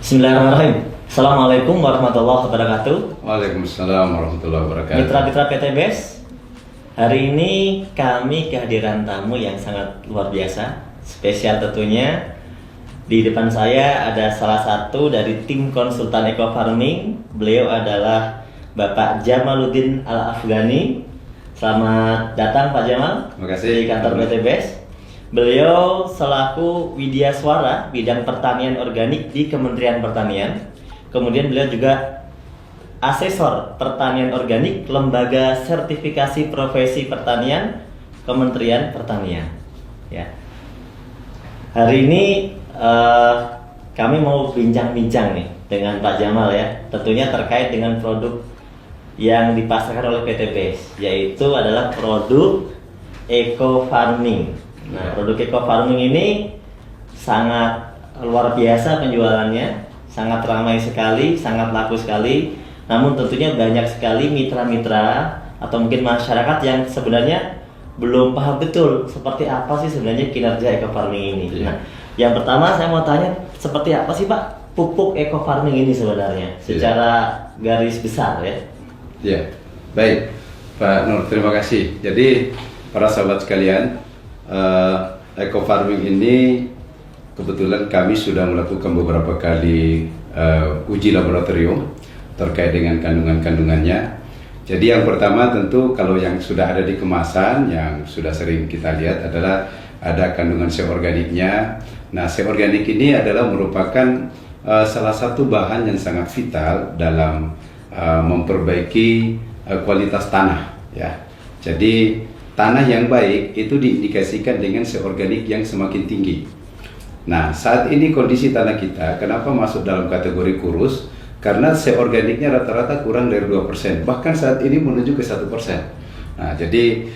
Bismillahirrahmanirrahim. Assalamualaikum warahmatullahi wabarakatuh. Waalaikumsalam warahmatullahi wabarakatuh. Mitra-mitra PT BES, hari ini kami kehadiran tamu yang sangat luar biasa, spesial tentunya. Di depan saya ada salah satu dari tim konsultan Eco Farming. Beliau adalah Bapak Jamaluddin Al-Afghani. Selamat datang Pak Jamal. Terima kasih. Di kantor PT BES. Beliau selaku Widya Swara bidang pertanian organik di Kementerian Pertanian. Kemudian beliau juga asesor pertanian organik Lembaga Sertifikasi Profesi Pertanian Kementerian Pertanian. Ya. Hari ini kami mau bincang-bincang nih dengan Pak Jamal ya. Tentunya terkait dengan produk yang dipasarkan oleh PT BES, yaitu adalah produk Eco Farming. Nah, produk Eco Farming ini sangat luar biasa penjualannya, sangat ramai sekali, sangat laku sekali. Namun tentunya banyak sekali mitra-mitra atau mungkin masyarakat yang sebenarnya belum paham betul seperti apa sih sebenarnya kinerja Eco Farming ini. Nah, yang pertama saya mau tanya, seperti apa sih Pak pupuk Eco Farming ini sebenarnya secara garis besar ya? Ya, baik Pak Nur, terima kasih. Jadi para sahabat sekalian, Eco Farming ini kebetulan kami sudah melakukan beberapa kali uji laboratorium terkait dengan kandungan-kandungannya. Jadi yang pertama tentu kalau yang sudah ada di kemasan yang sudah sering kita lihat adalah ada kandungan seorganiknya. Nah, seorganik ini adalah merupakan salah satu bahan yang sangat vital dalam memperbaiki kualitas tanah ya. Jadi tanah yang baik itu diindikasikan dengan seorganik yang semakin tinggi. Nah, saat ini kondisi tanah kita kenapa masuk dalam kategori kurus? Karena seorganiknya rata-rata kurang dari 2%, bahkan saat ini menuju ke 1%. Nah, jadi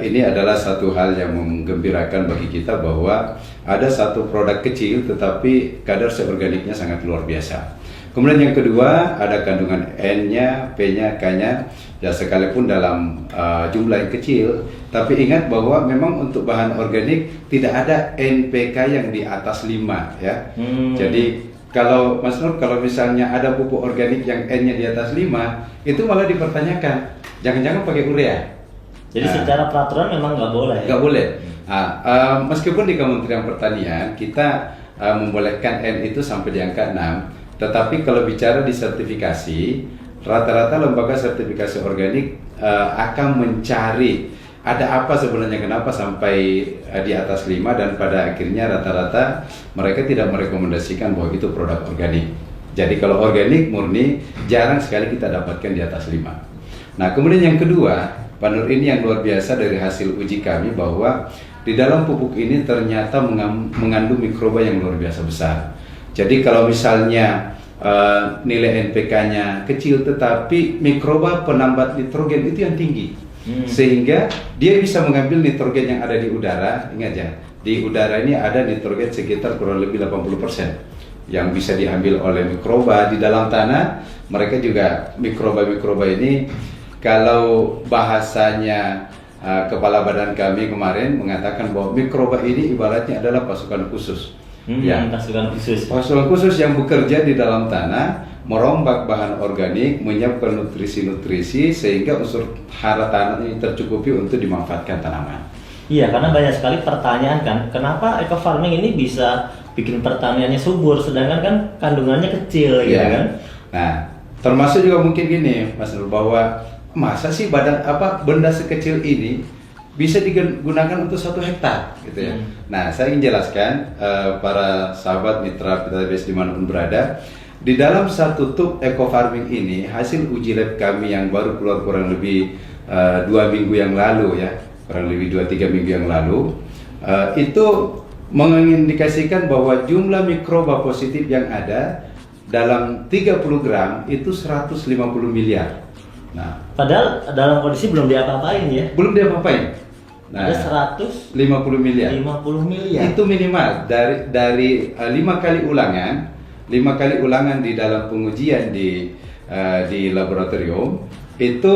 ini adalah satu hal yang menggembirakan bagi kita bahwa ada satu produk kecil tetapi kadar seorganiknya sangat luar biasa. Kemudian yang kedua ada kandungan N-nya, P-nya, K-nya. Ya sekalipun dalam jumlah yang kecil, tapi ingat bahwa memang untuk bahan organik tidak ada NPK yang di atas 5 ya. Jadi kalau Mas Nur, kalau misalnya ada pupuk organik yang N-nya di atas 5, itu malah dipertanyakan, jangan-jangan pakai urea. Jadi secara peraturan memang nggak boleh. Nggak boleh. Meskipun di Kementerian Pertanian kita membolehkan N itu sampai di angka 6, tetapi kalau bicara di sertifikasi, rata-rata lembaga sertifikasi organik akan mencari ada apa sebenarnya kenapa sampai di atas 5, dan pada akhirnya rata-rata mereka tidak merekomendasikan bahwa itu produk organik. Jadi kalau organik murni jarang sekali kita dapatkan di atas 5. Nah, kemudian yang kedua, Pak Nur, ini yang luar biasa dari hasil uji kami bahwa di dalam pupuk ini ternyata mengandung mikroba yang luar biasa besar. Jadi kalau misalnya nilai NPK-nya kecil tetapi mikroba penambat nitrogen itu yang tinggi, sehingga dia bisa mengambil nitrogen yang ada di udara. Ingat ya, di udara ini ada nitrogen sekitar kurang lebih 80% yang bisa diambil oleh mikroba di dalam tanah. Mereka juga mikroba-mikroba ini, kalau bahasanya kepala badan kami kemarin mengatakan bahwa mikroba ini ibaratnya adalah pasukan khusus. Pasukan khusus yang bekerja di dalam tanah, merombak bahan organik, menyiapkan nutrisi-nutrisi sehingga unsur hara tanah ini tercukupi untuk dimanfaatkan tanaman. Iya, karena banyak sekali pertanyaan kan, kenapa Eco Farming ini bisa bikin pertaniannya subur sedangkan kan kandungannya kecil gitu kan? Nah, termasuk juga mungkin gini Mas Nur, bahwa masa sih benda sekecil ini bisa digunakan untuk 1 hektar gitu ya. Nah, saya ingin jelaskan para sahabat mitra PT BES dimanapun berada, di dalam satu tub Eco Farming ini hasil uji lab kami yang baru keluar kurang lebih 2 minggu yang lalu ya, kurang lebih 2-3 minggu yang lalu, itu mengindikasikan bahwa jumlah mikroba positif yang ada dalam 30 gram itu 150 miliar. Nah, padahal dalam kondisi belum diapa-apain ya? Belum diapa-apain. Nah, ada 150 miliar. Itu minimal dari 5 kali ulangan di dalam pengujian di laboratorium, itu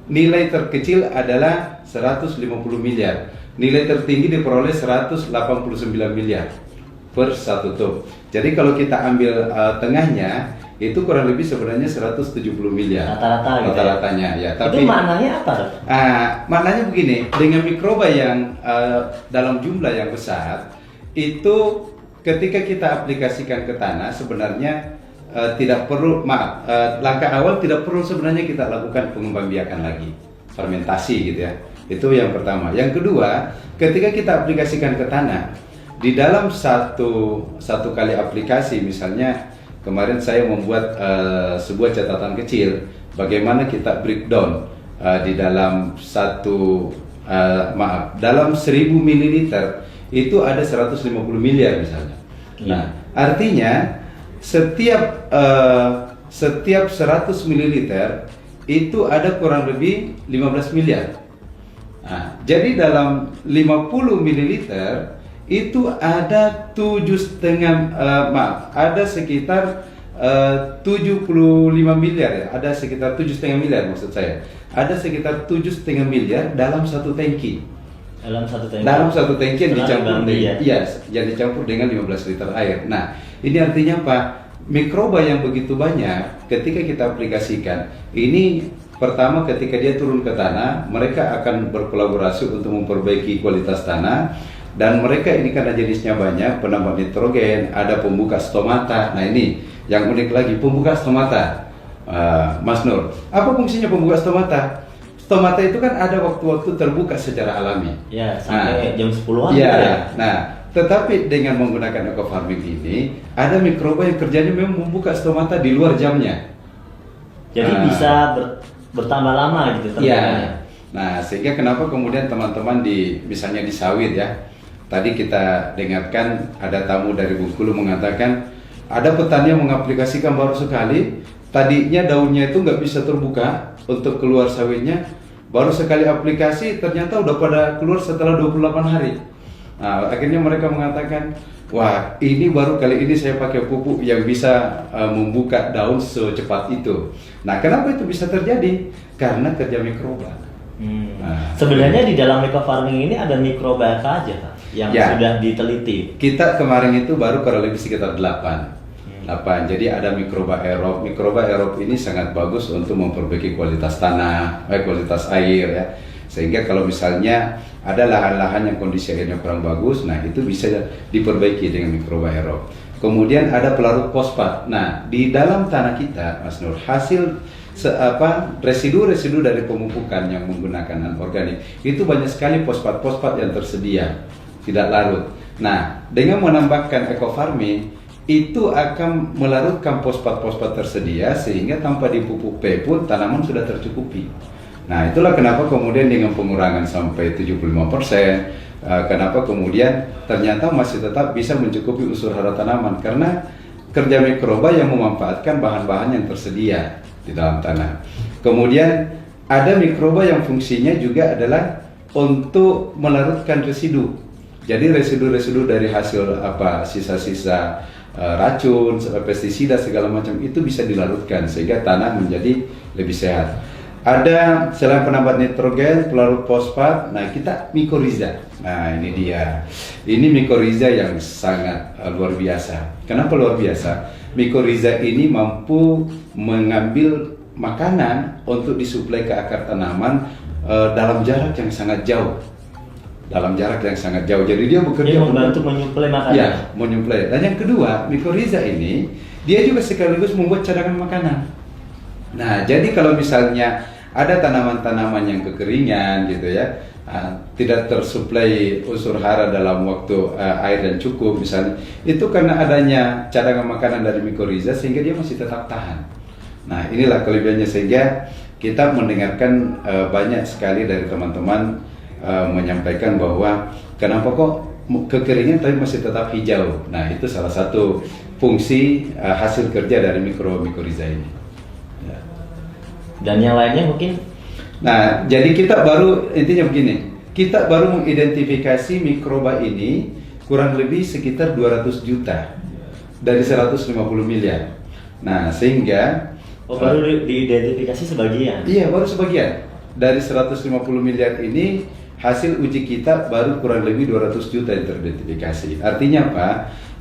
nilai terkecil adalah 150 miliar. Nilai tertinggi diperoleh 189 miliar. per 1 tub. Jadi kalau kita ambil tengahnya itu kurang lebih sebenarnya 170 miliar Rata-rata gitu ya? rata-ratanya ya. Itu maknanya apa, Dok? Maknanya begini, dengan mikroba yang dalam jumlah yang besar itu ketika kita aplikasikan ke tanah sebenarnya tidak perlu langkah awal tidak perlu sebenarnya kita lakukan pengembangbiakan lagi, fermentasi gitu ya. Itu yang pertama. Yang kedua, ketika kita aplikasikan ke tanah di dalam satu kali aplikasi, misalnya kemarin saya membuat sebuah catatan kecil bagaimana kita breakdown di dalam dalam 1000 ml itu ada 150 miliar misalnya. Nah, artinya setiap 100 ml itu ada kurang lebih 15 miliar. Nah, jadi dalam 50 ml itu ada 7,5 ada sekitar 75 miliar ya, ada sekitar 7,5 miliar maksud saya. Ada sekitar 7,5 miliar dalam satu tangki. Dalam satu tangki yang dicampur dengan yang dicampur dengan 15 liter air. Nah, ini artinya apa? Mikroba yang begitu banyak ketika kita aplikasikan ini, pertama ketika dia turun ke tanah, mereka akan berkolaborasi untuk memperbaiki kualitas tanah. Dan mereka ini karena jenisnya banyak, penambah nitrogen, ada pembuka stomata. Nah ini yang unik lagi, pembuka stomata, Mas Nur. Apa fungsinya pembuka stomata? Stomata itu kan ada waktu-waktu terbuka secara alami. Ya, sampai jam 10-an. Iya. Ya. Nah, tetapi dengan menggunakan eco farming ini, ada mikroba yang kerjanya memang membuka stomata di luar jamnya. Jadi bisa bertambah lama gitu teman-teman. Iya. Nah, sehingga kenapa kemudian teman-teman misalnya di sawit ya. Tadi kita dengarkan ada tamu dari Bengkulu mengatakan ada petani yang mengaplikasikan baru sekali, tadinya daunnya itu nggak bisa terbuka untuk keluar sawitnya, baru sekali aplikasi ternyata udah pada keluar setelah 28 hari. Nah, akhirnya mereka mengatakan, wah ini baru kali ini saya pakai pupuk yang bisa membuka daun secepat itu. Nah, kenapa itu bisa terjadi? Karena kerja mikroba. Nah, sebenarnya di dalam eco farming ini ada mikroba apa aja, Pak, yang sudah diteliti? Kita kemarin itu baru kurang lebih sekitar 8. Jadi ada mikroba aerob. Mikroba aerob ini sangat bagus untuk memperbaiki kualitas tanah, kualitas air ya. Sehingga kalau misalnya ada lahan-lahan yang kondisi airnya kurang bagus, nah itu bisa diperbaiki dengan mikroba aerob. Kemudian ada pelarut fosfat. Nah, di dalam tanah kita, Mas Nur, hasil residu-residu dari pemupukan yang menggunakan anorganik itu banyak sekali fosfat-fosfat yang tersedia, tidak larut. Nah, dengan menambahkan eco farming itu akan melarutkan fosfat-fosfat tersedia sehingga tanpa dipupuk P pun tanaman sudah tercukupi. Nah, itulah kenapa kemudian dengan pengurangan sampai 75%, kenapa kemudian ternyata masih tetap bisa mencukupi unsur hara tanaman karena kerja mikroba yang memanfaatkan bahan-bahan yang tersedia di dalam tanah. Kemudian ada mikroba yang fungsinya juga adalah untuk melarutkan residu. Jadi residu-residu dari hasil sisa-sisa racun, pestisida segala macam itu bisa dilarutkan sehingga tanah menjadi lebih sehat. Ada selain penambah nitrogen, pelarut fosfat, nah kita mikoriza. Nah ini dia. Ini mikoriza yang sangat luar biasa. Kenapa luar biasa? Mikoriza ini mampu mengambil makanan untuk disuplai ke akar tanaman dalam jarak yang sangat jauh. Jadi dia bekerja membantu menyuplai makanan. Ya, menyuplai. Dan yang kedua, mikoriza ini dia juga sekaligus membuat cadangan makanan. Nah, jadi kalau misalnya ada tanaman-tanaman yang kekeringan gitu ya, tidak tersuplai unsur hara dalam waktu air dan cukup misalnya, itu karena adanya cadangan makanan dari mikoriza sehingga dia masih tetap tahan. Nah, inilah kelebihannya sehingga kita mendengarkan banyak sekali dari teman-teman menyampaikan bahwa kenapa kok kekeringan tapi masih tetap hijau. Nah, itu salah satu fungsi hasil kerja dari mikoriza ini. Ya. Dan yang lainnya mungkin? Nah, jadi kita baru intinya begini, kita baru mengidentifikasi mikroba ini kurang lebih sekitar 200 juta dari 150 miliar. Nah, sehingga baru diidentifikasi sebagian? Iya, baru sebagian. Dari 150 miliar ini hasil uji kita baru kurang lebih 200 juta yang teridentifikasi. Artinya apa?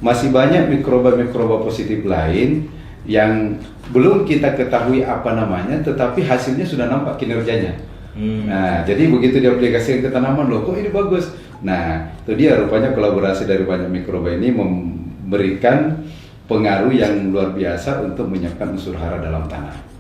Masih banyak mikroba-mikroba positif lain yang belum kita ketahui apa namanya, tetapi hasilnya sudah nampak kinerjanya. Nah, jadi begitu diaplikasikan ke tanaman, loh kok ini bagus. Nah, itu dia rupanya kolaborasi dari banyak mikroba ini memberikan pengaruh yang luar biasa untuk menyiapkan unsur hara dalam tanah.